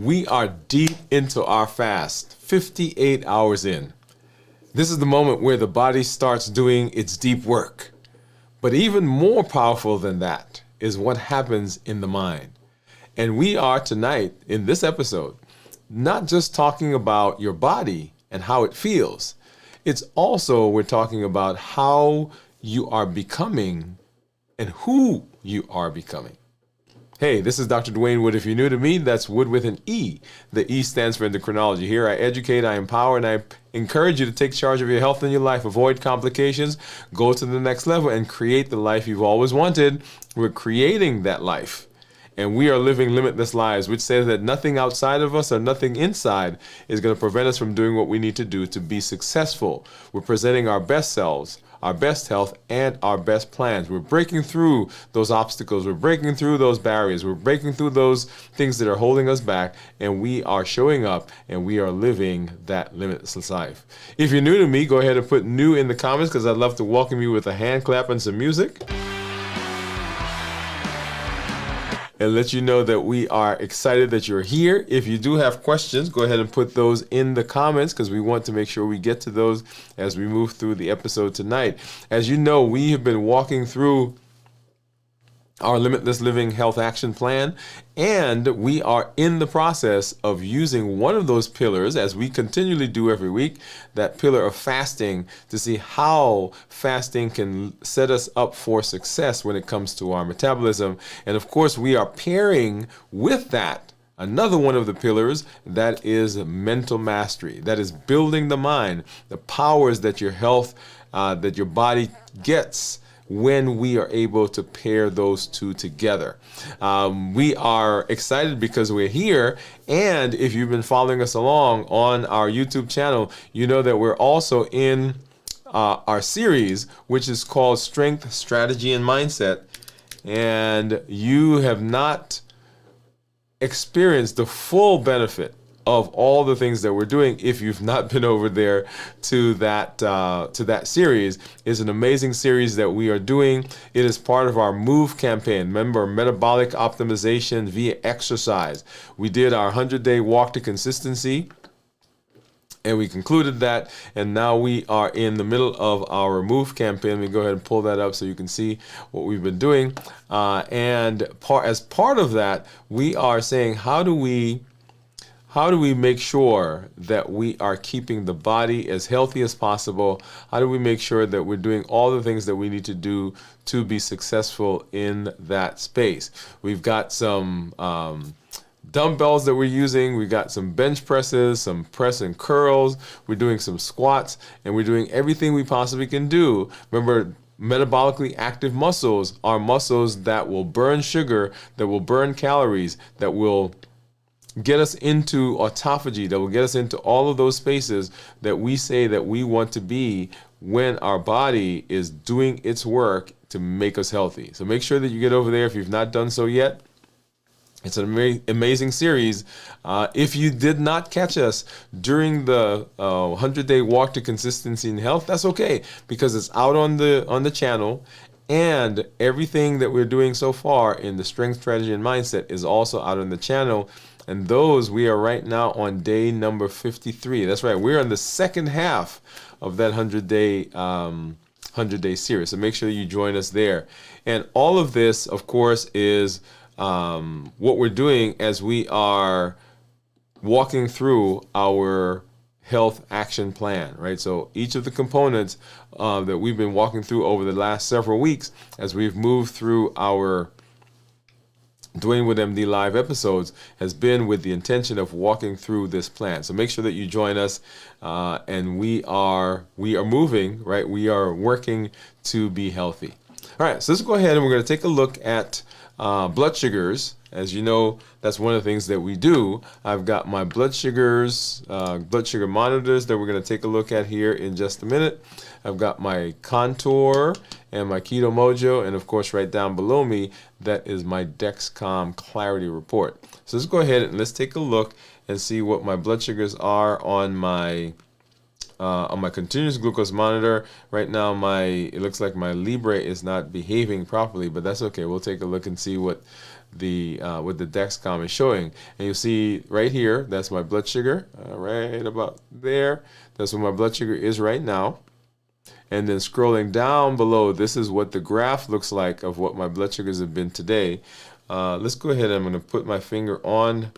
We are deep into our fast, 58 hours in. This is the moment where the body starts doing its deep work. But even more powerful than that is what happens in the mind. And we are tonight, in this episode, not just talking about your body and how it feels. It's also, we're talking about how you are becoming and who you are becoming. Hey, this is Dr. Dwain Woode. If you're new to me, that's Wood with an E. The E stands for endocrinology. Here I educate, I empower, and I encourage you to take charge of your health and your life. Avoid complications, go to the next level, and create the life you've always wanted. We're creating that life. And we are living limitless lives, which says that nothing outside of us or nothing inside is going to prevent us from doing what we need to do to be successful. We're presenting our best selves, our best health, and our best plans. We're breaking through those obstacles. We're breaking through those barriers. We're breaking through those things that are holding us back, and we are showing up, and we are living that limitless life. If you're new to me, go ahead and put new in the comments, because I'd love to welcome you with a hand clap and some music, and let you know that we are excited that you're here. If you do have questions, go ahead and put those in the comments, because we want to make sure we get to those as we move through the episode tonight. As you know, we have been walking through our Limitless Living Health Action Plan, and we are in the process of using one of those pillars, as we continually do every week, that pillar of fasting, to see how fasting can set us up for success when it comes to our metabolism. And of course, we are pairing with that another one of the pillars, that is mental mastery. That is building the mind, the powers that your health, that your body gets when we are able to pair those two together. We are excited because we're here, and if you've been following us along on our YouTube channel, you know that we're also in our series, which is called Strength, Strategy, and Mindset, and you have not experienced the full benefit of all the things that we're doing if you've not been over there to that series. It's an amazing series that we are doing. It is part of our MOVE campaign. Remember, metabolic optimization via exercise. We did our 100-day walk to consistency, and we concluded that, and now we are in the middle of our MOVE campaign. Let me go ahead and pull that up so you can see what we've been doing. And as part of that, we are saying, how do we make sure that we are keeping the body as healthy as possible? How do we make sure that we're doing all the things that we need to do to be successful in that space? We've got some dumbbells that we're using. We've got some bench presses, some press and curls. We're doing some squats, and we're doing everything we possibly can do. Remember, metabolically active muscles are muscles that will burn sugar, that will burn calories, that will get us into autophagy, that will get us into all of those spaces that we say that we want to be when our body is doing its work to make us healthy. So make sure that you get over there if you've not done so yet. It's an amazing series. If you did not catch us during the 100-day walk to consistency in health, that's okay, because it's out on the channel. And everything that we're doing so far in the Strength, Strategy, and Mindset is also out on the channel. And those, we are right now on day number 53. That's right. We're on the second half of that 100-day series. So make sure you join us there. And all of this, of course, is what we're doing as we are walking through our health action plan, right? So each of the components that we've been walking through over the last several weeks, as we've moved through our Dwain Woode MD live episodes, has been with the intention of walking through this plan. So make sure that you join us, and we are moving, right? We are working to be healthy. All right, so let's go ahead and we're going to take a look at blood sugars. As you know, that's one of the things that we do. I've got my blood sugar monitors that we're going to take a look at here in just a minute. I've got my Contour and my Keto Mojo, and of course right down below me, that is my Dexcom Clarity Report. So let's go ahead and let's take a look and see what my blood sugars are on my continuous glucose monitor. Right now, it looks like my Libre is not behaving properly, but that's okay. We'll take a look and see what what the Dexcom is showing. And you see right here, that's my blood sugar, right about there. That's what my blood sugar is right now. And then scrolling down below, this is what the graph looks like of what my blood sugars have been today. Let's go ahead. I'm going to put my finger on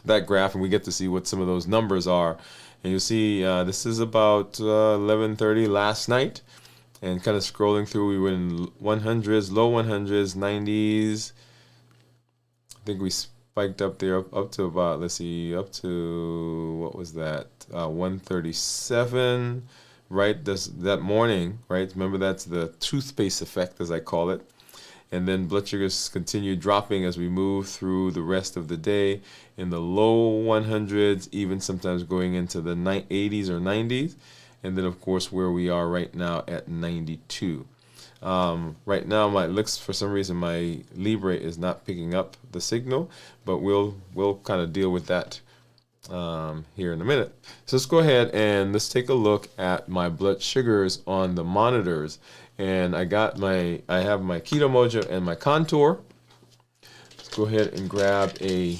that graph, and we get to see what some of those numbers are. And you'll see this is about 11:30 last night. And kind of scrolling through, we were in 100s, low 100s, 90s. I think we spiked up there up to about, let's see, up to, what was that, 137, right, that morning, right? Remember, that's the toothpaste effect, as I call it. And then blood sugars continue dropping as we move through the rest of the day in the low 100s, even sometimes going into the 80s or 90s. And then, of course, where we are right now at 92. Right now, for some reason, my Libre is not picking up the signal, but we'll kind of deal with that here in a minute. So let's go ahead and let's take a look at my blood sugars on the monitors. And I have my Keto Mojo and my Contour. Let's go ahead and grab a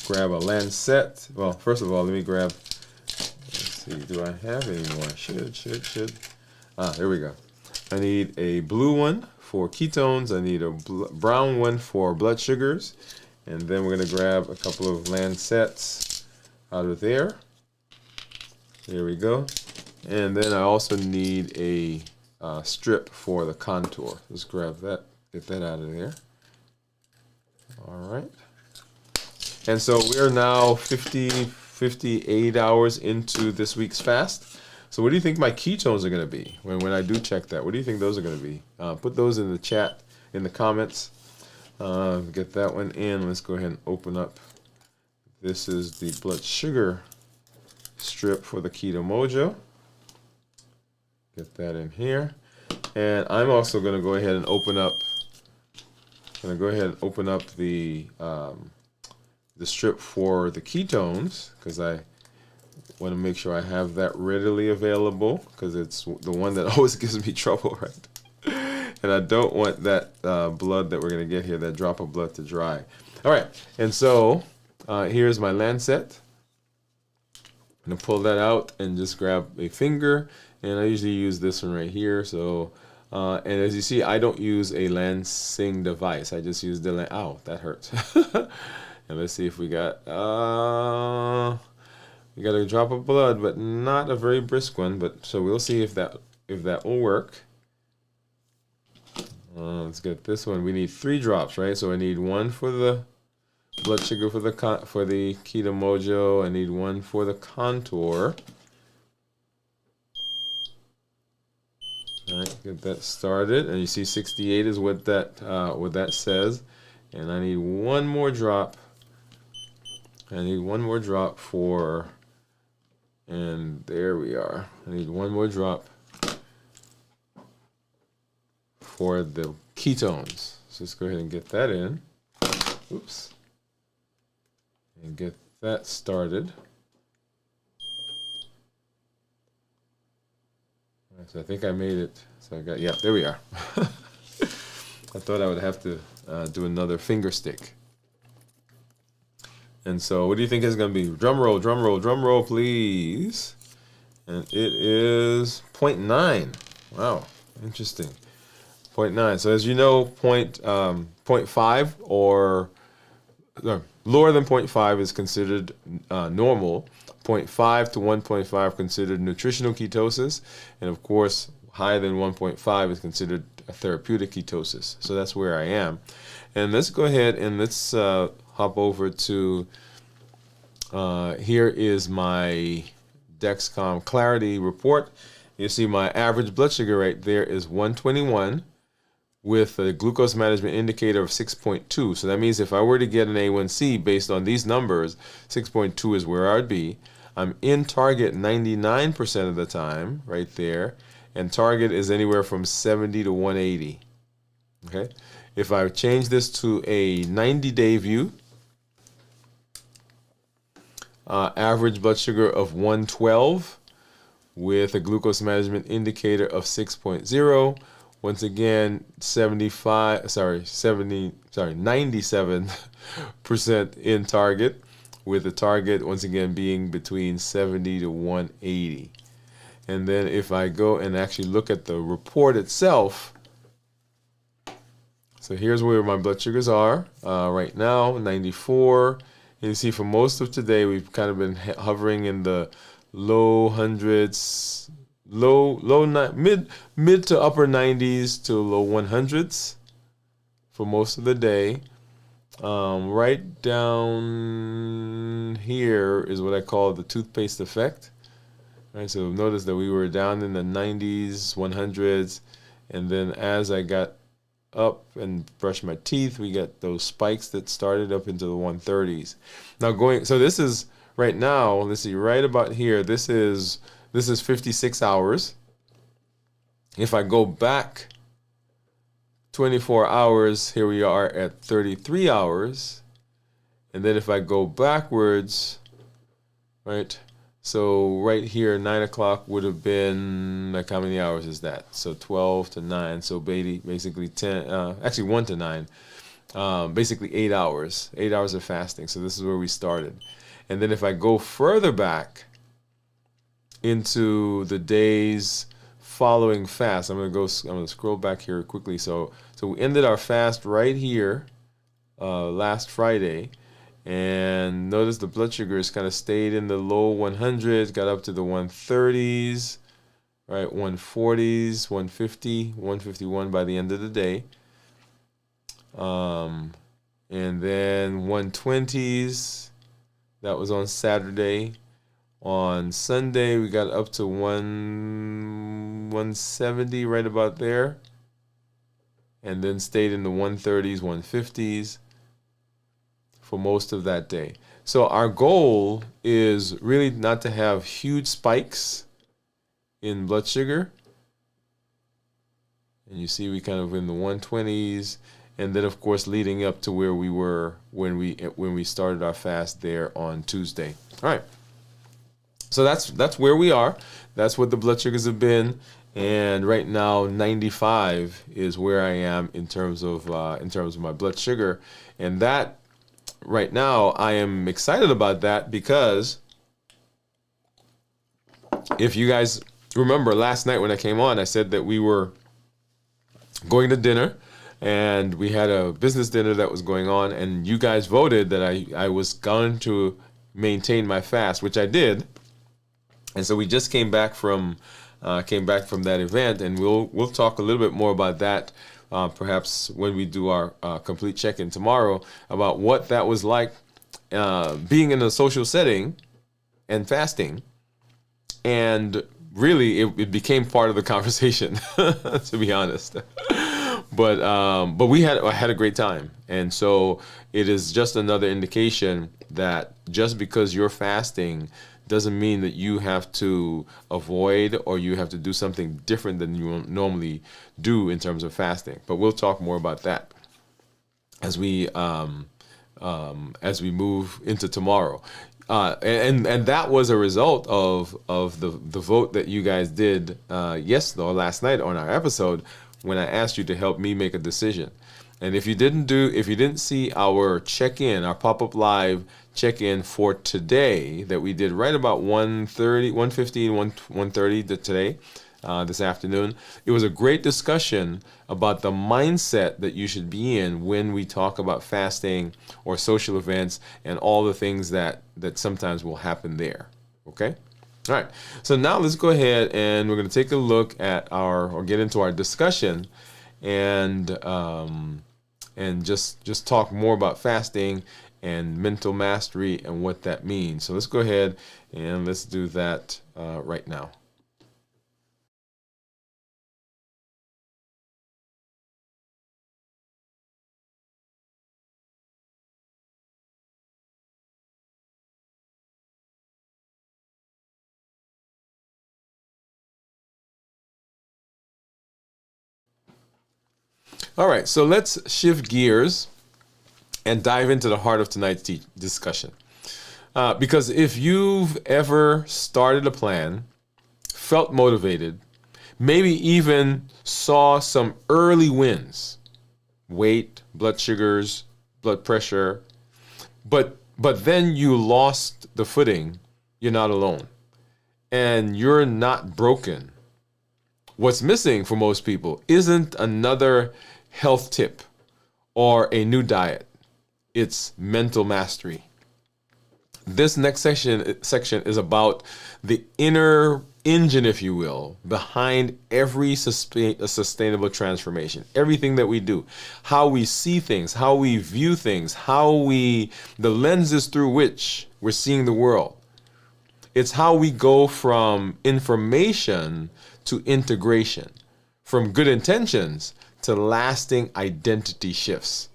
Lancet. Well, first of all, let me grab. Let's see, do I have any more? Should. There we go. I need a blue one for ketones. I need a brown one for blood sugars. And then we're going to grab a couple of Lancets out of there. There we go. And then I also need a strip for the Contour. Let's grab that, get that out of there. All right. And so we're now 58 hours into this week's fast. So what do you think my ketones are going to be when I do check that? What do you think those are going to be? Put those in the chat, in the comments. Get that one in. Let's go ahead and open up. This is the blood sugar strip for the Keto Mojo. Get that in here. And I'm also going to go ahead and open up. The strip for the ketones, because I want to make sure I have that readily available, because it's the one that always gives me trouble, right? And I don't want that blood that we're going to get here, that drop of blood, to dry. All right, and so here's my Lancet. I'm going to pull that out and just grab a finger, and I usually use this one right here. So, and as you see, I don't use a lancing device. I just use the ow, that hurts. And let's see if we got a drop of blood, but not a very brisk one. But so we'll see if that will work. Let's get this one. We need 3 drops, right? So I need 1 for the blood sugar for the Keto Mojo. I need 1 for the Contour. All right, get that started. And you see 68 is what that says. And I need 1 more drop. I need 1 more drop for, and there we are. I need 1 more drop for the ketones. So let's go ahead and get that in. Oops. And get that started. So I think I made it. So I got, yeah, there we are. I thought I would have to do another finger stick. And so what do you think is going to be? Drum roll, drum roll, drum roll, please. And it is 0.9. Wow, interesting. 0.9. So as you know, 0.5 or lower than 0.5 is considered normal. 0.5 to 1.5 considered nutritional ketosis. And of course, higher than 1.5 is considered a therapeutic ketosis. So that's where I am. And let's go ahead and let's hop over to, here is my Dexcom Clarity report. You see my average blood sugar right there is 121 with a glucose management indicator of 6.2. So that means if I were to get an A1C based on these numbers, 6.2 is where I'd be. I'm in target 99% of the time right there. And target is anywhere from 70 to 180. Okay. If I change this to a 90-day view, average blood sugar of 112 with a glucose management indicator of 6.0, Once again, 97% in target, with the target once again being between 70 to 180. And then if I go and actually look at the report itself, so here's where my blood sugars are right now, 94. And you see for most of today, we've kind of been hovering in the low hundreds, mid to upper 90s to low 100s for most of the day. Right down here is what I call the toothpaste effect. Right, so notice that we were down in the 90s, 100s, and then as I got up and brushed my teeth, we got those spikes that started up into the 130s. Now so this is right now, let's see, right about here, this is 56 hours. If I go back 24 hours, here we are at 33 hours. And then if I go backwards, right, so right here, 9 o'clock would have been, like, how many hours is that? So 12 to 9, so basically 10, actually 1 to 9, basically 8 hours, 8 hours of fasting. So this is where we started. And then if I go further back into the days following fast, I'm gonna scroll back here quickly. So we ended our fast right here last Friday. And notice the blood sugars kind of stayed in the low 100s, got up to the 130s, right, 140s, 150, 151 by the end of the day. And then 120s, that was on Saturday. On Sunday, we got up to 170, right about there. And then stayed in the 130s, 150s. For most of that day. So our goal is really not to have huge spikes in blood sugar. And you see we kind of in the 120s, and then of course leading up to where we were when we started our fast there on Tuesday. All right. So that's where we are. That's what the blood sugars have been. And right now 95 is where I am in terms of my blood sugar, and that right now, I am excited about that because if you guys remember last night when I came on, I said that we were going to dinner and we had a business dinner that was going on, and you guys voted that I was going to maintain my fast, which I did. And so we just came back from that event, and we'll talk a little bit more about that. Perhaps when we do our complete check-in tomorrow, about what that was like being in a social setting and fasting. And really, it became part of the conversation, to be honest. But I had a great time. And so it is just another indication that just because you're fasting doesn't mean that you have to avoid or you have to do something different than you normally do in terms of fasting. But we'll talk more about that as we move into tomorrow. And that was a result of the vote that you guys did last night on our episode when I asked you to help me make a decision. And if you didn't see our check-in, our pop-up live check-in for today that we did right about 1:30, 1:15, 1:30 today, this afternoon, it was a great discussion about the mindset that you should be in when we talk about fasting or social events and all the things that sometimes will happen there. Okay? All right. So now let's go ahead and we're going to take a look at get into our discussion and just talk more about fasting and mental mastery and what that means. So let's go ahead and let's do that right now. All right, so let's shift gears and dive into the heart of tonight's discussion. Because if you've ever started a plan, felt motivated, Maybe even saw some early wins, weight, blood sugars, blood pressure, but then you lost the footing. You're not alone, and you're not broken. What's missing for most people isn't another health tip or a new diet. It's mental mastery. This next section is about the inner engine, if you will, behind every sustainable transformation. Everything that we do, how we see things, how we view things, the lenses through which we're seeing the world. It's how we go from information to integration, from good intentions to lasting identity shifts.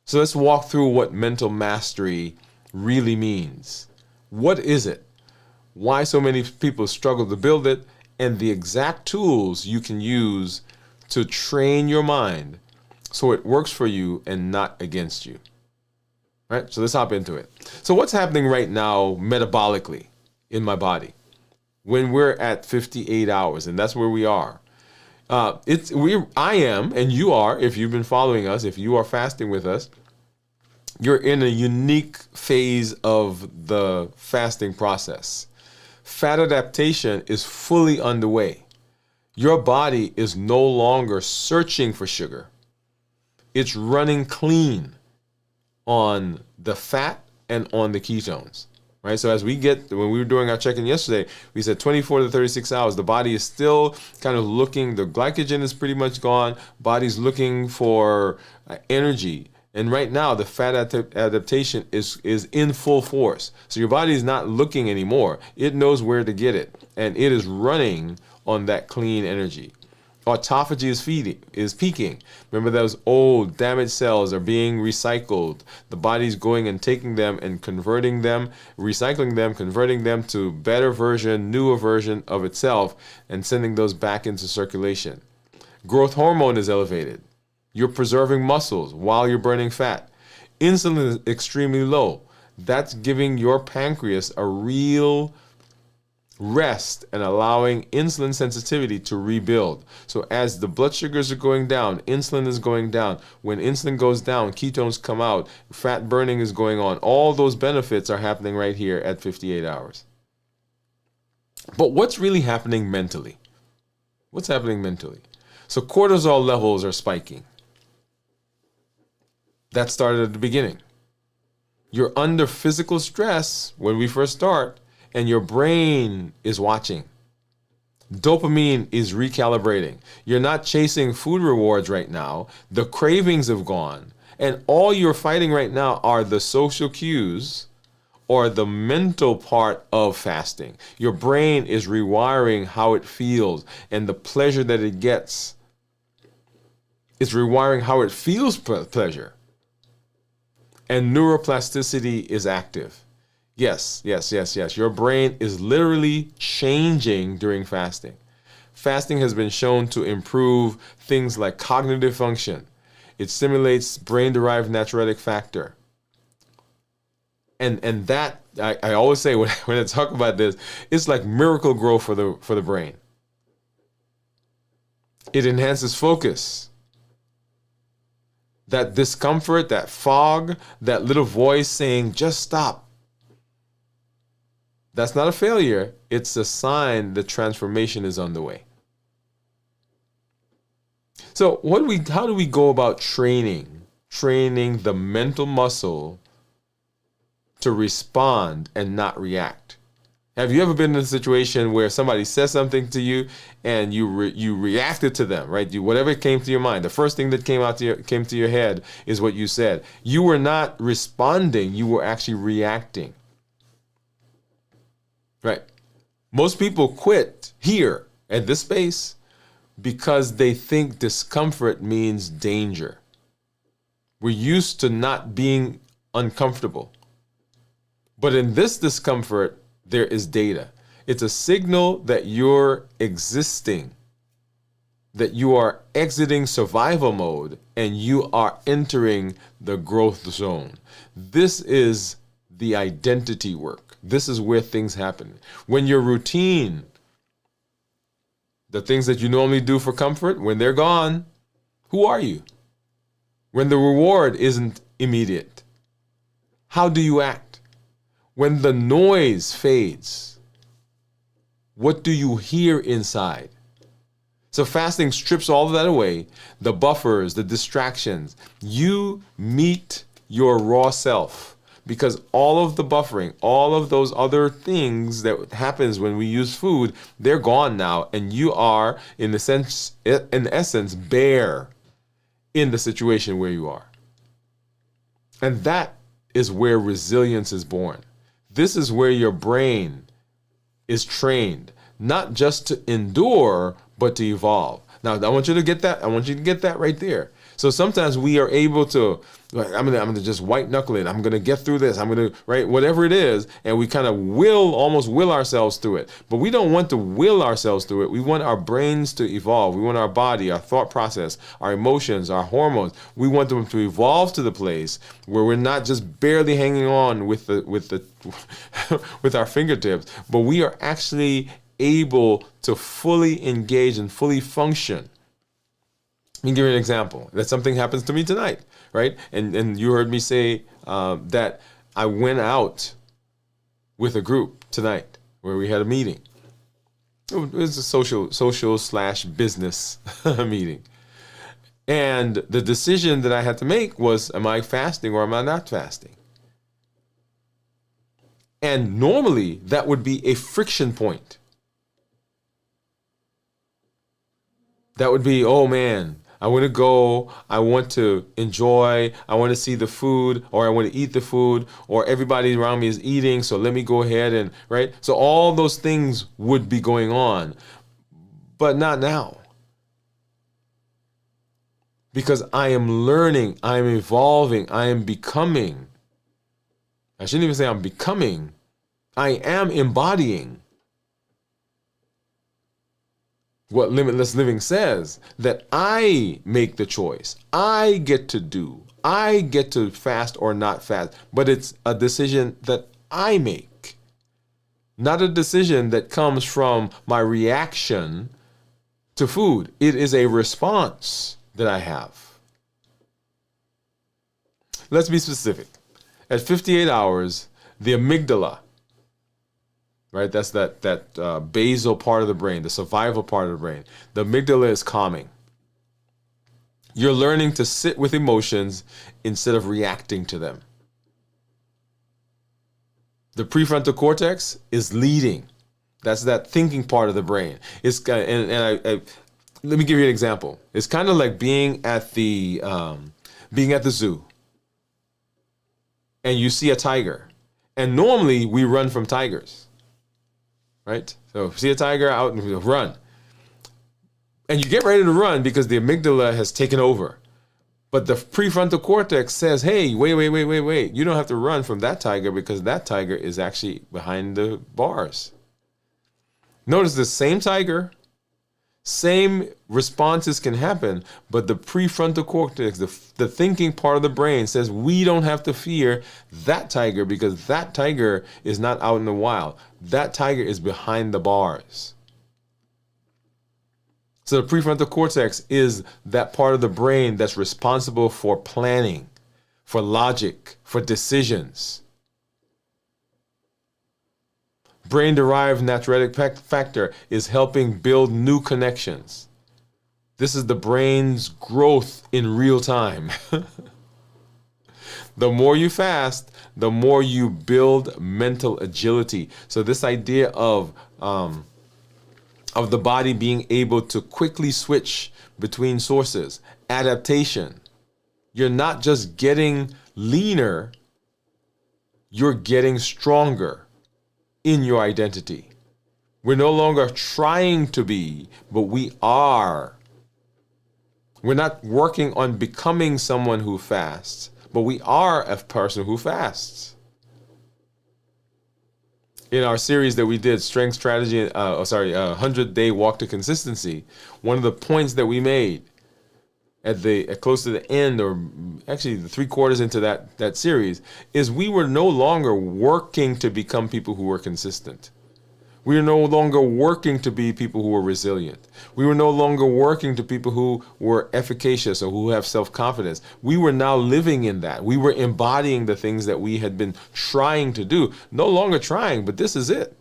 So let's walk through what mental mastery really means. What is it? Why so many people struggle to build it, and the exact tools you can use to train your mind so it works for you and not against you. All right, so let's hop into it. So what's happening right now metabolically in my body when we're at 58 hours, and that's where we are. I am, and you are, if you've been following us, if you are fasting with us, you're in a unique phase of the fasting process. Fat adaptation is fully underway. Your body is no longer searching for sugar. It's running clean on the fat and on the ketones, right? So when we were doing our check-in yesterday, we said 24 to 36 hours, the body is still kind of looking, the glycogen is pretty much gone, body's looking for energy. And right now, the fat adaptation is in full force. So your body is not looking anymore. It knows where to get it. And it is running on that clean energy. Autophagy is peaking. Remember, those old damaged cells are being recycled. The body's going and taking them and converting them, recycling them, converting them to better version, newer version of itself, and sending those back into circulation. Growth hormone is elevated. You're preserving muscles while you're burning fat. Insulin is extremely low. That's giving your pancreas a real rest and allowing insulin sensitivity to rebuild. So as the blood sugars are going down, insulin is going down. When insulin goes down, ketones come out, fat burning is going on. All those benefits are happening right here at 58 hours. But what's really happening mentally? What's happening mentally? So cortisol levels are spiking. That started at the beginning. You're under physical stress when we first start, and your brain is watching. Dopamine is recalibrating. You're not chasing food rewards right now. The cravings have gone. And all you're fighting right now are the social cues or the mental part of fasting. Your brain is rewiring how it feels and the pleasure that it gets. It's rewiring how it feels pleasure. And neuroplasticity is active. Yes. Your brain is literally changing during fasting. Fasting has been shown to improve things like cognitive function. It stimulates brain-derived natriuretic factor. And that, I always say when I talk about this, it's like miracle grow for the brain. It enhances focus. That discomfort, that fog, that little voice saying, just stop. That's not a failure. It's a sign the transformation is underway. So how do we go about training the mental muscle to respond and not react? Have you ever been in a situation where somebody says something to you and you reacted to them, right? Whatever came to your mind, the first thing that came to your head is what you said. You were not responding, you were actually reacting. Right? Most people quit here at this space because they think discomfort means danger. We're used to not being uncomfortable. But in this discomfort, there is data. It's a signal that you're existing, that you are exiting survival mode and you are entering the growth zone. This is the identity work. This is where things happen. When your routine The things that you normally do for comfort, when they're gone, who are you? When the reward isn't immediate, how do you act? When the noise fades, what do you hear inside? So fasting strips all of that away, the buffers, the distractions. You meet your raw self, because all of the buffering, all of those other things that happens when we use food, they're gone now, and you are, in essence, bare in the situation where you are. And that is where resilience is born. This is where your brain is trained, not just to endure, but to evolve. Now, I want you to get that. I want you to get that right there. So sometimes we are able to, like, I'm gonna just white knuckle it. I'm gonna get through this. I'm gonna, right, whatever it is, and we kind of almost will ourselves through it. But we don't want to will ourselves through it. We want our brains to evolve. We want our body, our thought process, our emotions, our hormones. We want them to evolve to the place where we're not just barely hanging on with the with our fingertips, but we are actually able to fully engage and fully function. Let me give you an example. That something happens to me tonight, right? And you heard me say that I went out with a group tonight where we had a meeting. It was a social/business meeting. And the decision that I had to make was, am I fasting or am I not fasting? And normally that would be a friction point. That would be, oh man, I want to go, I want to enjoy, I want to see the food, or I want to eat the food, or everybody around me is eating, so let me go ahead and, right? So all those things would be going on, but not now. Because I am learning, I am evolving, I am becoming. I shouldn't even say I'm becoming, I am embodying what Limitless Living says, that I make the choice. I get to do. I get to fast or not fast. But it's a decision that I make. Not a decision that comes from my reaction to food. It is a response that I have. Let's be specific. At 58 hours, the amygdala, right? That's that basal part of the brain, the survival part of the brain. The amygdala is calming. You're learning to sit with emotions instead of reacting to them. The prefrontal cortex is leading. That's that thinking part of the brain. It's let me give you an example. It's kind of like being at the zoo, and you see a tiger, and normally we run from tigers. Right? So if you see a tiger out and run. And you get ready to run because the amygdala has taken over. But the prefrontal cortex says, hey, wait. You don't have to run from that tiger because that tiger is actually behind the bars. Notice the same tiger, same responses can happen, but the prefrontal cortex, the thinking part of the brain says we don't have to fear that tiger because that tiger is not out in the wild. That tiger is behind the bars. So the prefrontal cortex is that part of the brain that's responsible for planning, for logic, for decisions. Brain-derived natriuretic factor is helping build new connections. This is the brain's growth in real time. The more you fast, the more you build mental agility. So this idea of the body being able to quickly switch between sources, adaptation. You're not just getting leaner, you're getting stronger in your identity. We're no longer trying to be, but we are. We're not working on becoming someone who fasts, but we are a person who fasts. In our series that we did, Strength Strategy, 100-Day Walk to Consistency, one of the points that we made at close to the end, or actually the 3/4 into that series, is we were no longer working to become people who were consistent. We are no longer working to be people who are resilient. We were no longer working to people who were efficacious or who have self-confidence. We were now living in that. We were embodying the things that we had been trying to do. No longer trying, but this is it.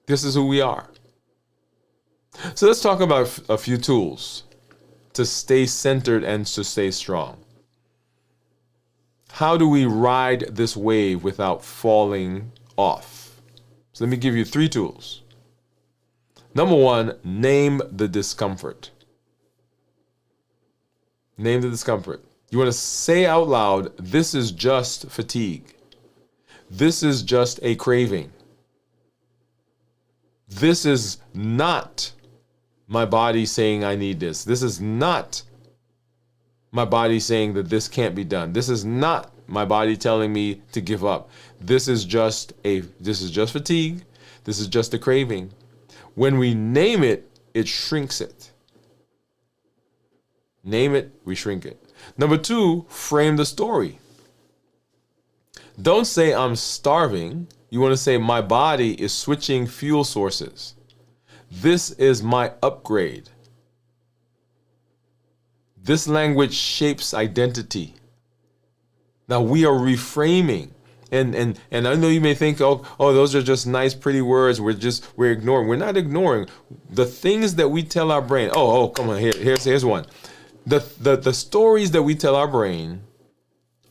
This is who we are. So let's talk about a few tools to stay centered and to stay strong. How do we ride this wave without falling off? So let me give you 3 tools. Number 1, name the discomfort. Name the discomfort. You want to say out loud, this is just fatigue. This is just a craving. This is not my body saying I need this. This is not my body saying that this can't be done. This is not my body telling me to give up. This is just fatigue. This is just a craving. When we name it, it shrinks it. Name it, we shrink it. Number 2, frame the story. Don't say I'm starving. You want to say my body is switching fuel sources. This is my upgrade. This language shapes identity. Now we are reframing. And I know you may think, oh, those are just nice, pretty words. We're ignoring. We're not ignoring the things that we tell our brain. Come on, here's one. The stories that we tell our brain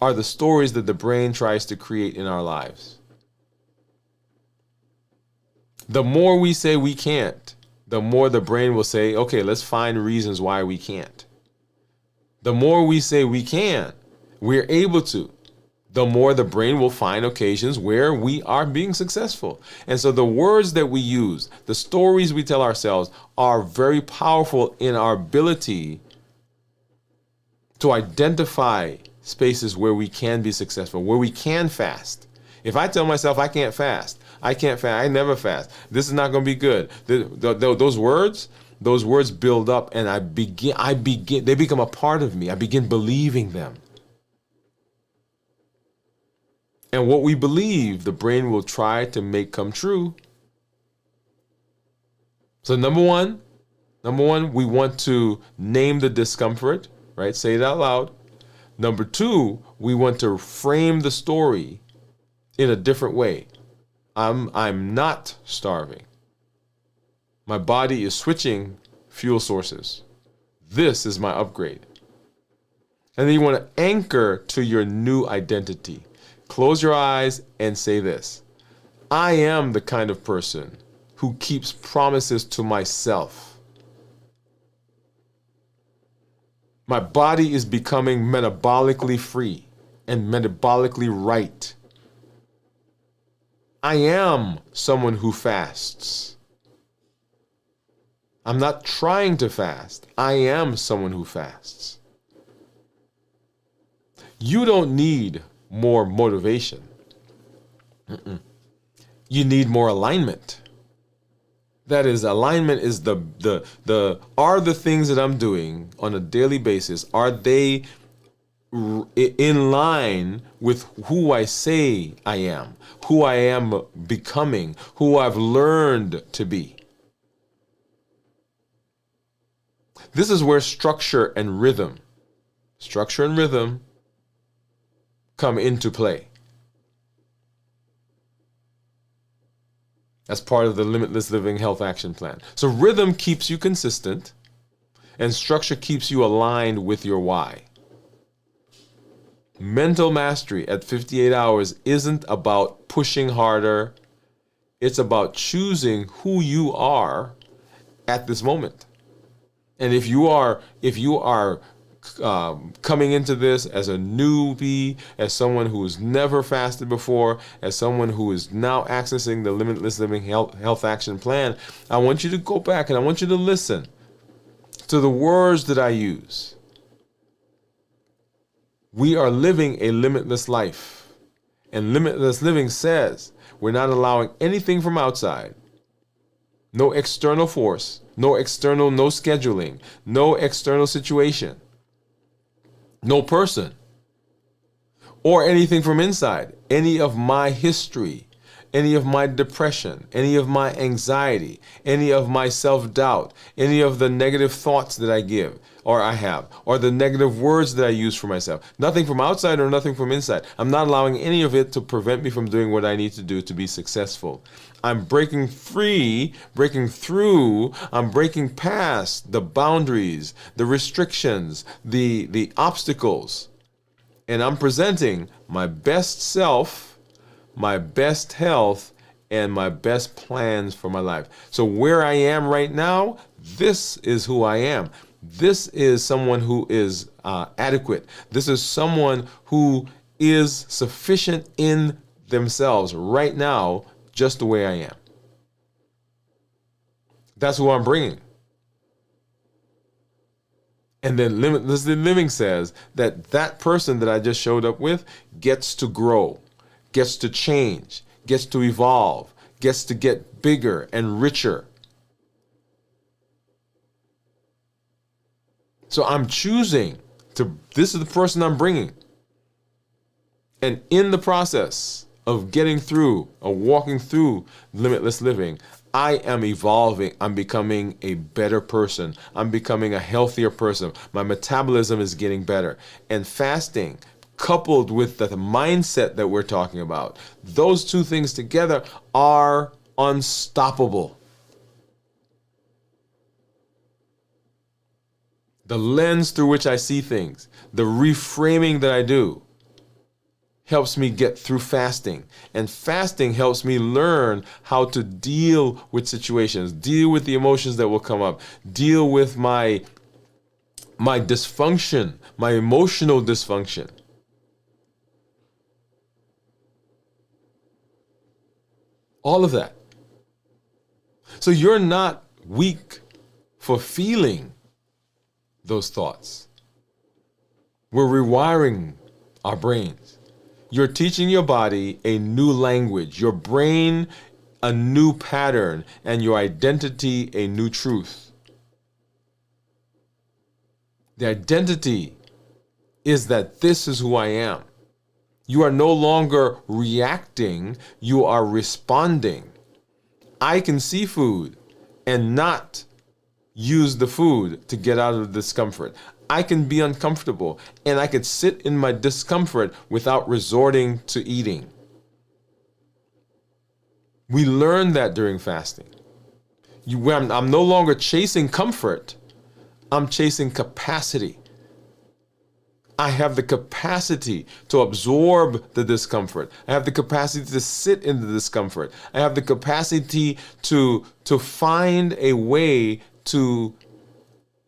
are the stories that the brain tries to create in our lives. The more we say we can't, the more the brain will say, okay, let's find reasons why we can't. The more we say we can, we're able to, the more the brain will find occasions where we are being successful. And so the words that we use, the stories we tell ourselves are very powerful in our ability to identify spaces where we can be successful, where we can fast. If I tell myself I can't fast, I never fast, this is not going to be good. Those words build up and they become a part of me. I begin believing them. And what we believe, the brain will try to make come true. So number one, we want to name the discomfort, right? Say it out loud. Number 2, we want to frame the story in a different way. I'm not starving. My body is switching fuel sources. This is my upgrade. And then you want to anchor to your new identity. Close your eyes and say this. I am the kind of person who keeps promises to myself. My body is becoming metabolically free and metabolically right. I am someone who fasts. I'm not trying to fast. I am someone who fasts. You don't need more motivation. You need more alignment. That is, alignment is are the things that I'm doing on a daily basis, are they in line with who I say I am, who I am becoming, who I've learned to be? This is where structure and rhythm come into play. As part of the Limitless Living Health Action Plan. So rhythm keeps you consistent and structure keeps you aligned with your why. Mental mastery at 58 hours isn't about pushing harder. It's about choosing who you are at this moment. And if you are coming into this as a newbie, as someone who has never fasted before, as someone who is now accessing the Limitless Living Health Action Plan, I want you to go back and I want you to listen to the words that I use. We are living a limitless life. And limitless living says we're not allowing anything from outside. No external force, no scheduling, no external situation, no person, or anything from inside, any of my history, any of my depression, any of my anxiety, any of my self-doubt, any of the negative thoughts that I give or I have, or the negative words that I use for myself. Nothing from outside or nothing from inside. I'm not allowing any of it to prevent me from doing what I need to do to be successful. I'm breaking free, breaking through, I'm breaking past the boundaries, the restrictions, the obstacles, and I'm presenting my best self, my best health, and my best plans for my life. So where I am right now, this is who I am. This is someone who is adequate. This is someone who is sufficient in themselves right now, just the way I am. That's who I'm bringing. And then Limitless Living says that that person that I just showed up with gets to grow, gets to change, gets to evolve, gets to get bigger and richer. So I'm choosing to, this is the person I'm bringing. And in the process of getting through, or walking through limitless living, I am evolving. I'm becoming a better person. I'm becoming a healthier person. My metabolism is getting better. And fasting, coupled with the mindset that we're talking about, those two things together are unstoppable. The lens through which I see things, the reframing that I do, helps me get through fasting. And fasting helps me learn how to deal with situations, deal with the emotions that will come up, deal with my dysfunction, my emotional dysfunction. All of that. So you're not weak for feeling those thoughts. We're rewiring our brains. You're teaching your body a new language, your brain a new pattern, and your identity a new truth. The identity is that this is who I am. You are no longer reacting, you are responding. I can see food and not use the food to get out of discomfort. I can be uncomfortable and I could sit in my discomfort without resorting to eating. We learn that during fasting. I'm no longer chasing comfort, I'm chasing capacity. I have the capacity to absorb the discomfort. I have the capacity to sit in the discomfort. I have the capacity to find a way to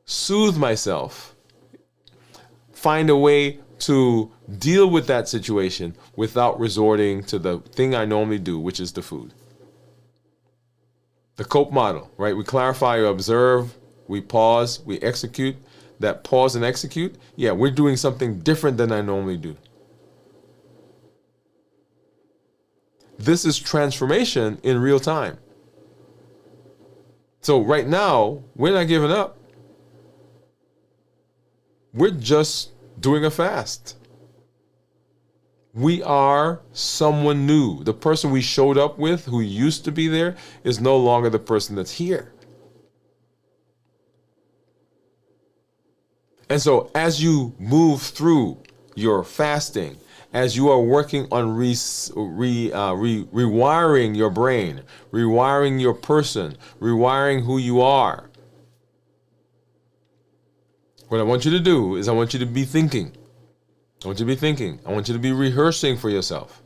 soothe myself, find a way to deal with that situation without resorting to the thing I normally do, which is the food. The COPE model, right? We clarify, we observe, we pause, we execute. That pause and execute, yeah, we're doing something different than I normally do. This is transformation in real time. So right now, we're not giving up. We're just doing a fast. We are someone new. The person we showed up with, who used to be there, is no longer the person that's here. And so as you move through your fasting, as you are working on rewiring your brain, rewiring your person, rewiring who you are, what I want you to do is I want you to be thinking. I want you to be thinking. I want you to be rehearsing for yourself.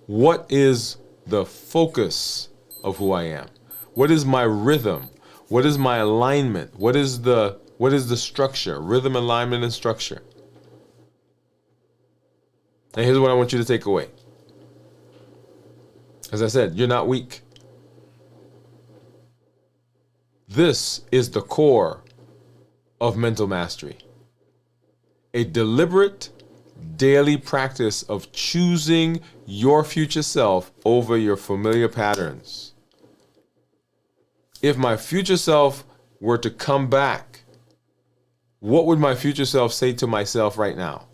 What is the focus of who I am? What is my rhythm? What is my alignment? What is the structure? Rhythm, alignment, and structure. And here's what I want you to take away. As I said, you're not weak. This is the core of mental mastery. A deliberate daily practice of choosing your future self over your familiar patterns. If my future self were to come back, what would my future self say to myself right now?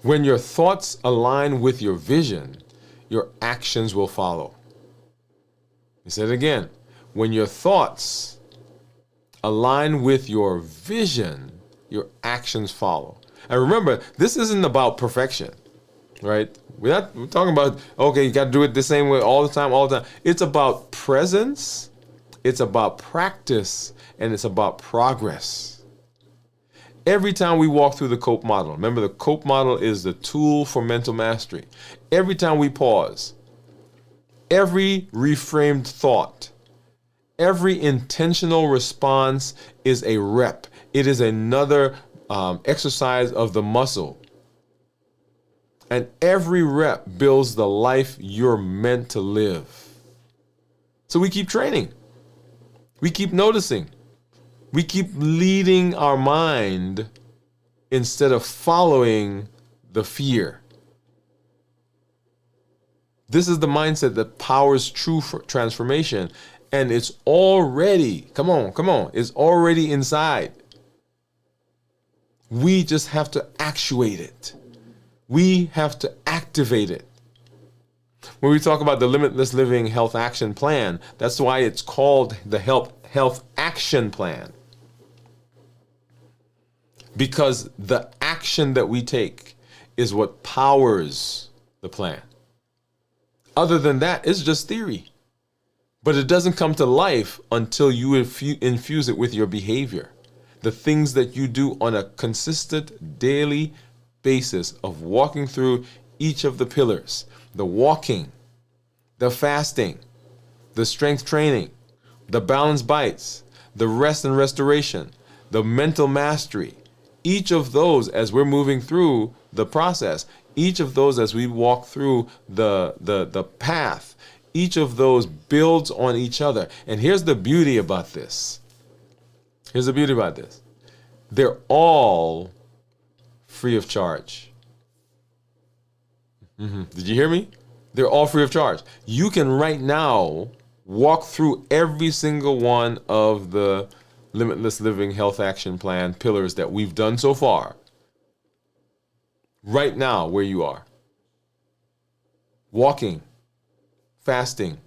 When your thoughts align with your vision, your actions will follow. He said again, when your thoughts align with your vision, your actions follow. And remember, this isn't about perfection, right? We're talking about, okay, you got to do it the same way all the time. It's about presence, it's about practice, and it's about progress. Every time we walk through the COPE model, remember the COPE model is the tool for mental mastery. Every time we pause, every reframed thought, every intentional response is a rep. It is another exercise of the muscle. And every rep builds the life you're meant to live. So we keep training. We keep noticing. We keep leading our mind instead of following the fear. This is the mindset that powers true transformation. And it's already, come on, it's already inside. We just have to actuate it. We have to activate it. When we talk about the Limitless Living Health Action Plan, that's why it's called the Health Action Plan. Because the action that we take is what powers the plan. Other than that, it's just theory. But it doesn't come to life until you infuse it with your behavior. The things that you do on a consistent daily basis of walking through each of the pillars. The walking, the fasting, the strength training, the balance bites, the rest and restoration, the mental mastery. Each of those, as we're moving through the process, each of those as we walk through the path, each of those builds on each other. And here's the beauty about this. They're all free of charge. Did you hear me? They're all free of charge. You can right now walk through every single one of the Limitless Living Health Action Plan pillars that we've done so far. Right now, where you are. Walking, fasting,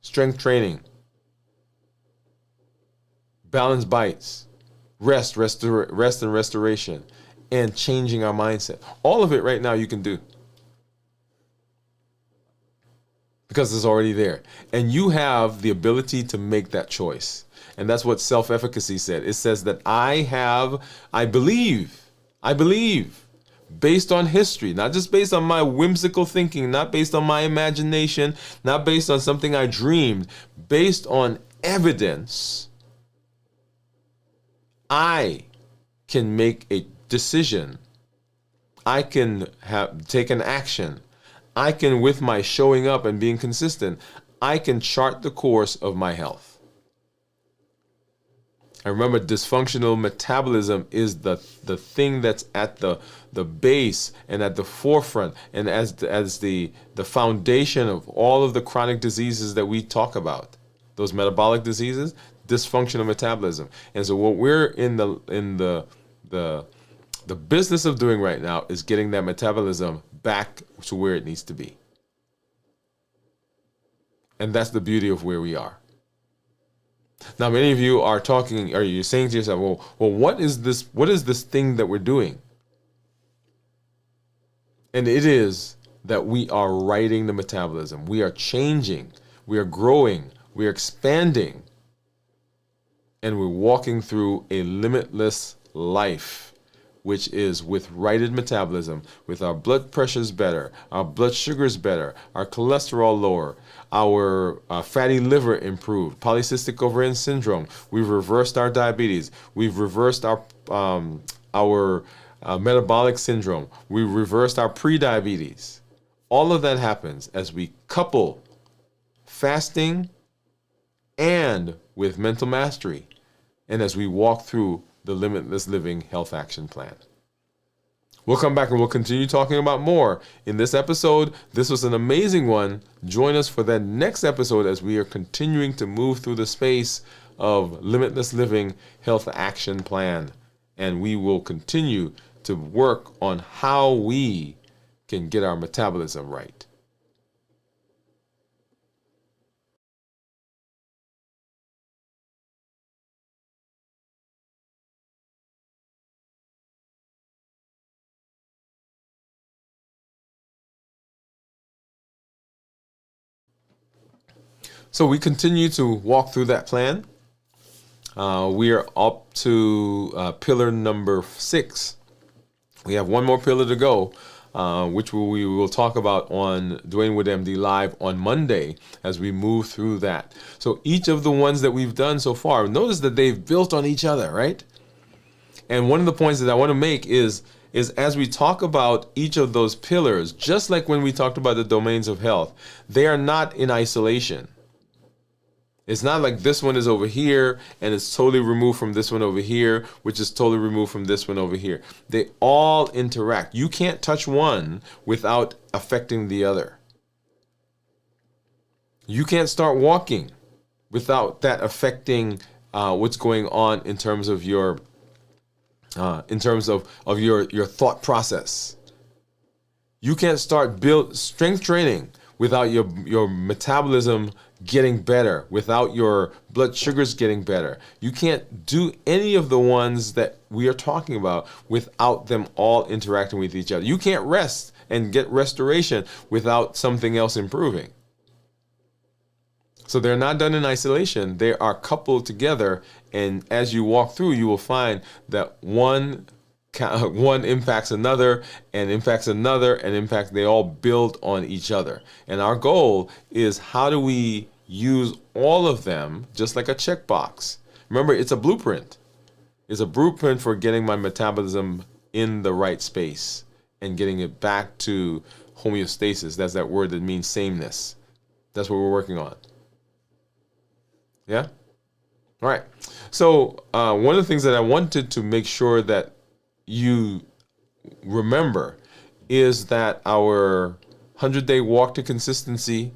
strength training, balance bites, rest and restoration, and changing our mindset. All of it right now you can do. Because it's already there. And you have the ability to make that choice. And that's what self-efficacy said. It says that I believe, based on history, not just based on my whimsical thinking, not based on my imagination, not based on something I dreamed, based on evidence, I can make a decision. I can take an action. I can, with my showing up and being consistent, I can chart the course of my health. And remember, dysfunctional metabolism is the thing that's at the base and at the forefront and as the foundation of all of the chronic diseases that we talk about. Those metabolic diseases, dysfunctional metabolism. And so what we're in the business of doing right now is getting that metabolism back to where it needs to be. And that's the beauty of where we are. Now, many of you are you're saying to yourself, well, what is this thing that we're doing? And it is that we are righting the metabolism. We are changing. We are growing. We are expanding. And we're walking through a limitless life, which is with righted metabolism, with our blood pressures better, our blood sugars better, our cholesterol lower, our fatty liver improved, polycystic ovarian syndrome. We've reversed our diabetes. We've reversed our metabolic syndrome. We've reversed our pre-diabetes. All of that happens as we couple fasting and with mental mastery, and as we walk through the Limitless Living Health Action Plan. We'll come back and we'll continue talking about more in this episode. This was an amazing one. Join us for that next episode as we are continuing to move through the space of Limitless Living Health Action Plan. And we will continue to work on how we can get our metabolism right. So we continue to walk through that plan. We are up to pillar number 6. We have one more pillar to go, which we will talk about on Dwain Woode MD Live on Monday as we move through that. So each of the ones that we've done so far, notice that they've built on each other, right? And one of the points that I want to make is as we talk about each of those pillars, just like when we talked about the domains of health, they are not in isolation. It's not like this one is over here and it's totally removed from this one over here, which is totally removed from this one over here. They all interact. You can't touch one without affecting the other. You can't start walking without that affecting what's going on in terms of your your thought process. You can't start build strength training without your metabolism getting better, without your blood sugars getting better. You can't do any of the ones that we are talking about without them all interacting with each other. You can't rest and get restoration without something else improving. So they're not done in isolation. They are coupled together, and as you walk through, you will find that one impacts another and impacts another and impacts, they all build on each other. And our goal is, how do we use all of them just like a checkbox? Remember, it's a blueprint. It's a blueprint for getting my metabolism in the right space and getting it back to homeostasis. That's that word that means sameness. That's what we're working on. Yeah? All right. So one of the things that I wanted to make sure that you remember is that our 100-day walk to consistency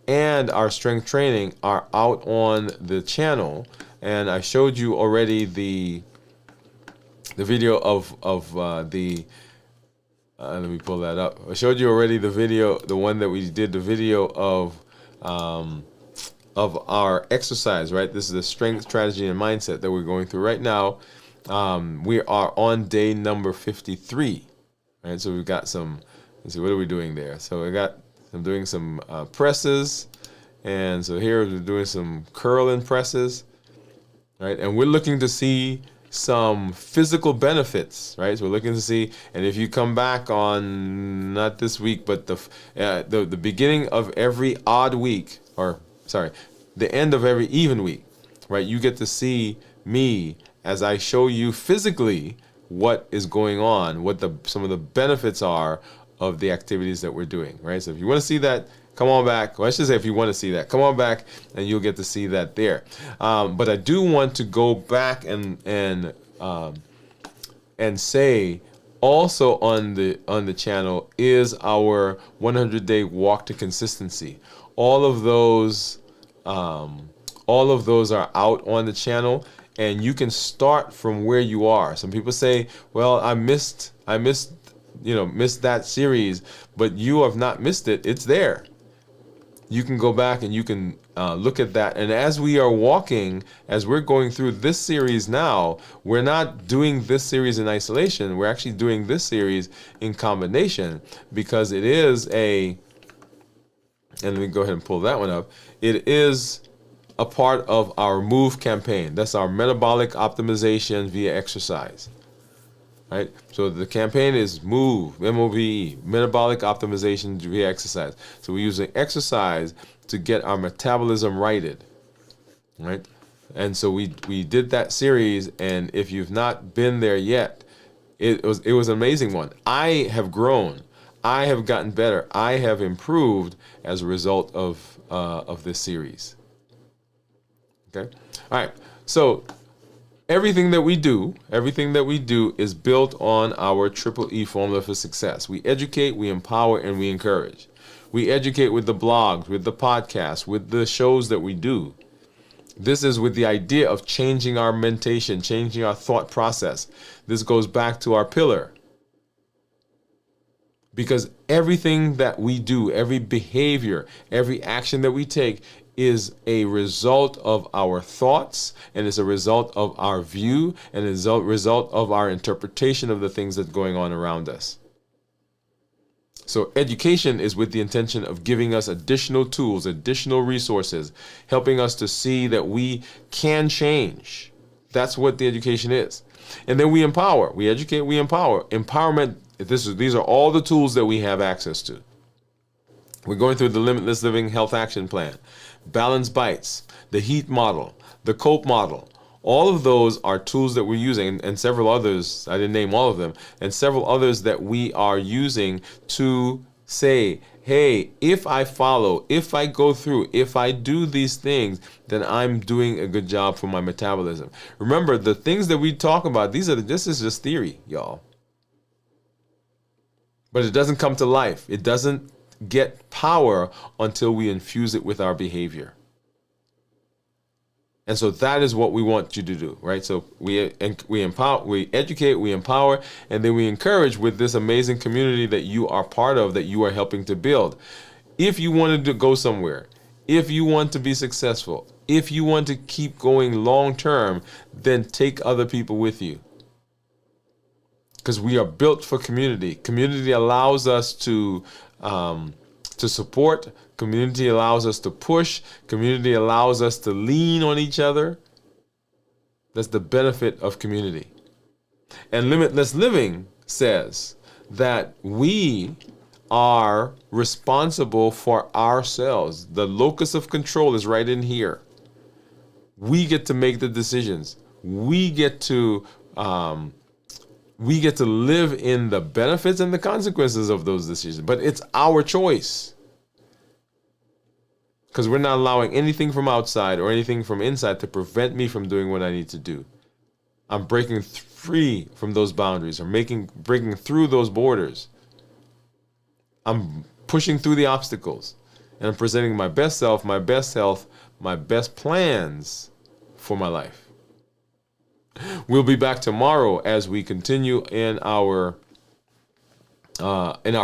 and our strength training are out on the channel, and I showed you already the video of the let me pull that up. I showed you already the video, the one that we did, the video of our exercise, right? This is the strength, strategy, and mindset that we're going through right now. We are on day number 53, right? So we've got some, let's see, what are we doing there? So I'm doing some presses, and so here we're doing some curl and presses, right? And we're looking to see some physical benefits, right? So we're looking to see, and if you come back on, not this week, but the beginning of every odd week, or sorry, the end of every even week, right? You get to see me as I show you physically what is going on, what some of the benefits are of the activities that we're doing, right? So if you want to see that, come on back. Well, I should say, if you want to see that, come on back and you'll get to see that there. But I do want to go back and say also on the channel is our 100-day walk to consistency. All of those are out on the channel, and you can start from where you are. Some people say, well, I missed that series, but you have not missed it. It's there. You can go back and you can look at that. And as we are walking, as we're going through this series now, we're not doing this series in isolation. We're actually doing this series in combination, because it is and let me go ahead and pull that one up. It is a part of our MOVE campaign. That's our metabolic optimization via exercise. Right? So the campaign is MOVE, M-O-V-E, metabolic optimization via exercise. So we're using exercise to get our metabolism righted. Right? And so we did that series, and if you've not been there yet, it was an amazing one. I have grown. I have gotten better. I have improved as a result of this series. Okay? All right. So everything that we do is built on our Triple E formula for success. We educate, we empower, and we encourage. We educate with the blogs, with the podcasts, with the shows that we do. This is with the idea of changing our mentation, changing our thought process. This goes back to our pillar. Because everything that we do, every behavior, every action that we take is a result of our thoughts, and is a result of our view, and is a result of our interpretation of the things that's going on around us. So education is with the intention of giving us additional tools, additional resources, helping us to see that we can change. That's what the education is. And then we empower. We educate, we empower. Empowerment, these are all the tools that we have access to. We're going through the Limitless Living Health Action Plan, Balance Bites, the HEAT model, the COPE model. All of those are tools that we're using, and several others, I didn't name all of them, and several others that we are using to say, hey, if I follow, if I go through, if I do these things, then I'm doing a good job for my metabolism. Remember, the things that we talk about, this is just theory, y'all. But it doesn't come to life. It doesn't get power until we infuse it with our behavior. And so that is what we want you to do, right? So we empower, we educate, we empower, and then we encourage with this amazing community that you are part of, that you are helping to build. If you wanted to go somewhere, if you want to be successful, if you want to keep going long term, then take other people with you. Because we are built for community. Community allows us to support. Community allows us to push. Community allows us to lean on each other. That's the benefit of community. And Limitless Living says that we are responsible for ourselves. The locus of control is right in here. We get to make the decisions. We get to live in the benefits and the consequences of those decisions. But it's our choice. Because we're not allowing anything from outside or anything from inside to prevent me from doing what I need to do. I'm breaking free from those boundaries, or breaking through those borders. I'm pushing through the obstacles, and I'm presenting my best self, my best health, my best plans for my life. We'll be back tomorrow as we continue in our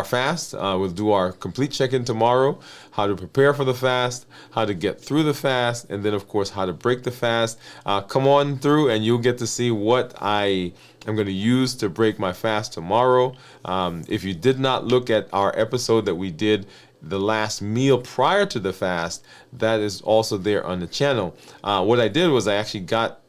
fast. We'll do our complete check-in tomorrow, how to prepare for the fast, how to get through the fast, and then, of course, how to break the fast. Come on through, and you'll get to see what I am going to use to break my fast tomorrow. If you did not look at our episode that we did, the last meal prior to the fast, that is also there on the channel. What I did was I actually got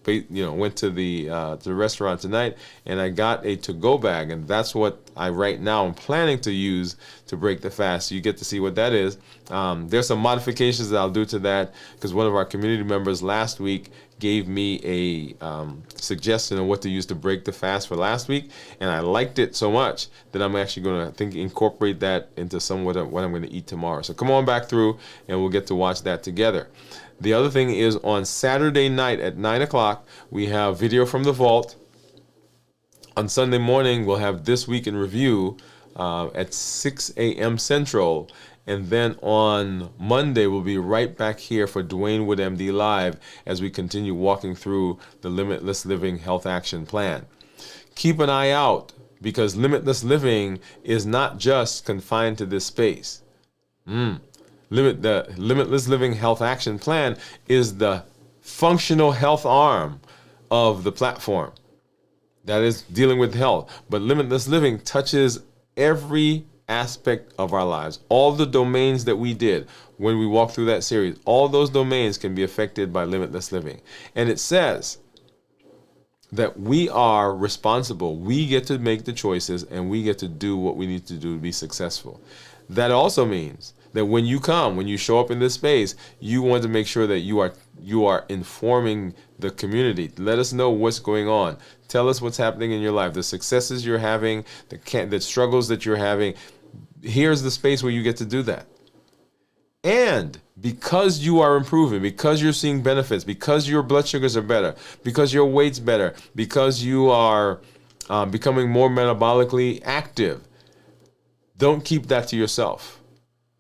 went to the restaurant tonight, and I got a to-go bag, and that's what I right now am planning to use to break the fast. So you get to see what that is. There's some modifications that I'll do to that, because one of our community members last week gave me a suggestion on what to use to break the fast for last week, and I liked it so much that I'm actually going to incorporate that into what I'm going to eat tomorrow. So come on back through, and we'll get to watch that together. The other thing is, on Saturday night at 9 o'clock, we have Video from the Vault. On Sunday morning, we'll have This Week in Review at 6 a.m. Central. And then on Monday, we'll be right back here for Dwain Woode MD Live as we continue walking through the Limitless Living Health Action Plan. Keep an eye out, because Limitless Living is not just confined to this space. The Limitless Living Health Action Plan is the functional health arm of the platform that is dealing with health. But Limitless Living touches every aspect of our lives. All the domains that we did when we walked through that series, all those domains can be affected by Limitless Living. And it says that we are responsible. We get to make the choices, and we get to do what we need to do to be successful. That also means that when you show up in this space, you want to make sure that you are informing the community. Let us know what's going on. Tell us what's happening in your life, the successes you're having, the struggles that you're having. Here's the space where you get to do that. And because you are improving, because you're seeing benefits, because your blood sugars are better, because your weight's better, because you are becoming more metabolically active, don't keep that to yourself.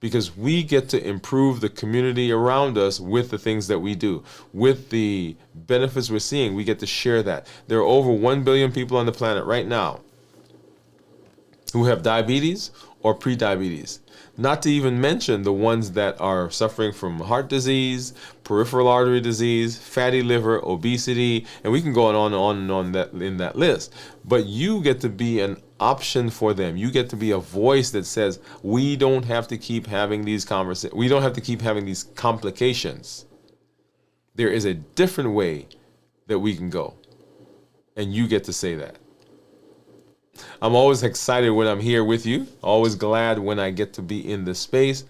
because we get to improve the community around us with the things that we do, with the benefits we're seeing. We get to share that. There are over 1 billion people on the planet right now who have diabetes or pre-diabetes. Not to even mention the ones that are suffering from heart disease, peripheral artery disease, fatty liver, obesity, and we can go on and on and on that in that list. But you get to be an option for them. You get to be a voice that says, we don't have to keep having these conversations. We don't have to keep having these complications. There is a different way that we can go. And you get to say that. I'm always excited when I'm here with you. Always glad when I get to be in this space.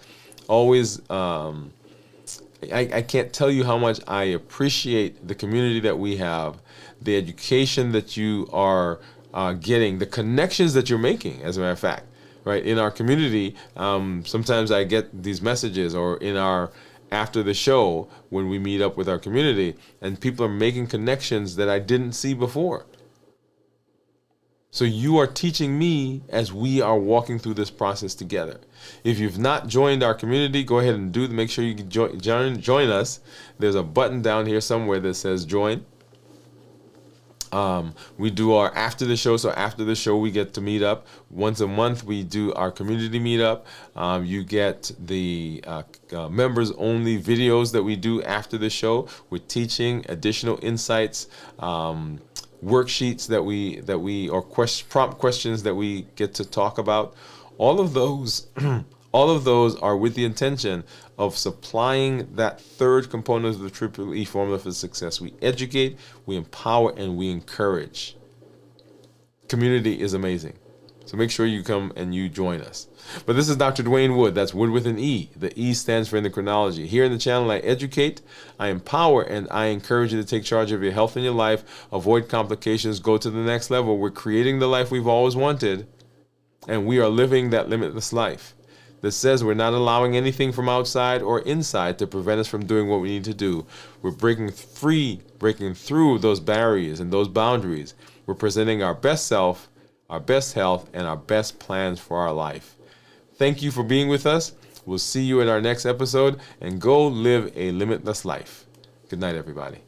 Always, I can't tell you how much I appreciate the community that we have, the education that you are getting, the connections that you're making, as a matter of fact, right? In our community, sometimes I get these messages, or in our after the show when we meet up with our community, and people are making connections that I didn't see before. So you are teaching me as we are walking through this process together. If you've not joined our community, go ahead and make sure you join us. There's a button down here somewhere that says join. We do our after the show. So after the show, we get to meet up. Once a month, we do our community meetup. You get the members only videos that we do after the show with teaching, additional insights, worksheets that we or prompt questions that we get to talk about. All of those are with the intention of supplying that third component of the Triple E formula for success. We educate, we empower, and we encourage. Community is amazing. So make sure you come and you join us. But this is Dr. Dwain Woode. That's Wood with an E. The E stands for endocrinology. Here in the channel, I educate, I empower, and I encourage you to take charge of your health and your life, avoid complications, go to the next level. We're creating the life we've always wanted, and we are living that limitless life that says we're not allowing anything from outside or inside to prevent us from doing what we need to do. We're breaking through those barriers and those boundaries. We're presenting our best self, our best health, and our best plans for our life. Thank you for being with us. We'll see you in our next episode, and go live a limitless life. Good night, everybody.